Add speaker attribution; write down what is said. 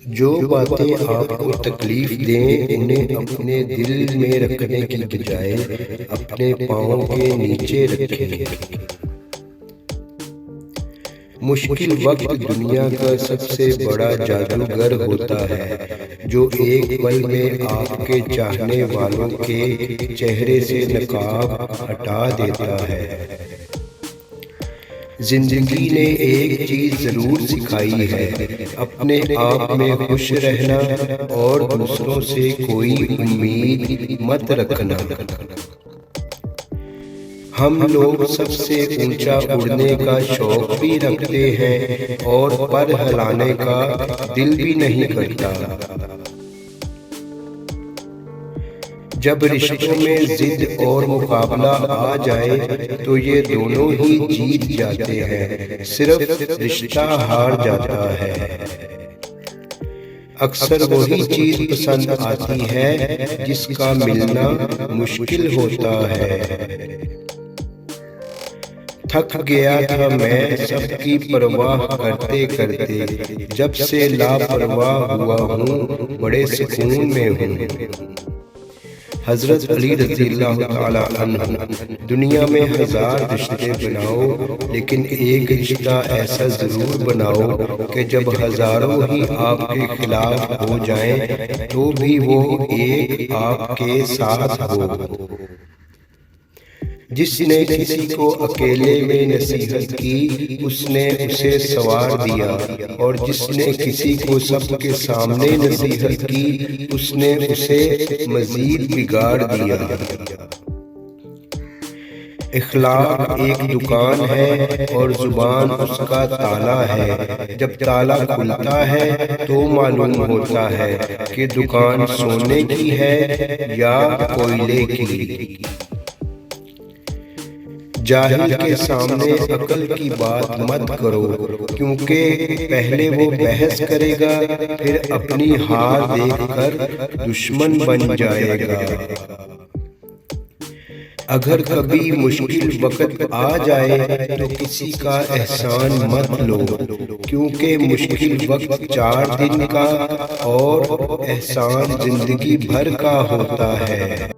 Speaker 1: جو باتیں آپ کو تکلیف دیں انہیں اپنے دل میں رکھنے کی بجائے اپنے پاؤں کے نیچے رکھیں۔ مشکل وقت دنیا کا سب سے بڑا جادوگر ہوتا ہے، جو ایک پل میں آپ کے چاہنے والوں کے چہرے سے نقاب ہٹا دیتا ہے۔ زندگی نے ایک چیز ضرور سکھائی ہے، اپنے آپ میں خوش رہنا اور دوسروں سے کوئی امید مت رکھنا۔ ہم لوگ سب سے اونچا اڑنے کا شوق بھی رکھتے ہیں اور پر ہلانے کا دل بھی نہیں کرتا۔ جب رشتوں میں ضد اور مقابلہ آ جائے تو یہ دونوں ہی جیت جاتے ہیں، صرف رشتہ ہار جاتا ہے۔ اکثر وہی چیز پسند آتی ہے جس کا ملنا مشکل ہوتا ہے۔ تھک گیا تھا میں سب کی پرواہ کرتے کرتے، جب سے لاپرواہ ہوا ہوں بڑے سکون میں ہوں۔ حضرت علی رضی اللہ تعالیٰ عنہ۔ دنیا میں ہزار رشتے بناؤ لیکن ایک رشتہ ایسا ضرور بناؤ کہ جب ہزاروں ہی آپ کے خلاف ہو جائیں تو بھی وہ ایک آپ کے ساتھ ہو۔ جس نے کسی کو اکیلے میں نصیحت کی اس نے اسے سنوار دیا، اور جس نے کسی کو سب کے سامنے نصیحت کی اس نے اسے مزید بگاڑ دیا۔ اخلاق ایک دکان ہے اور زبان اس کا تالا ہے۔ جب تالا کھلتا ہے تو معلوم ہوتا ہے کہ دکان سونے کی ہے یا کوئلے کی۔ جاہل کے سامنے عقل کی بات مت کرو، کیونکہ پہلے وہ بحث کرے گا پھر اپنی ہار دیکھ کر دشمن بن جائے گا۔ اگر کبھی مشکل وقت آ جائے تو کسی کا احسان مت لو، کیونکہ مشکل وقت 4 دن کا اور احسان زندگی بھر کا ہوتا ہے۔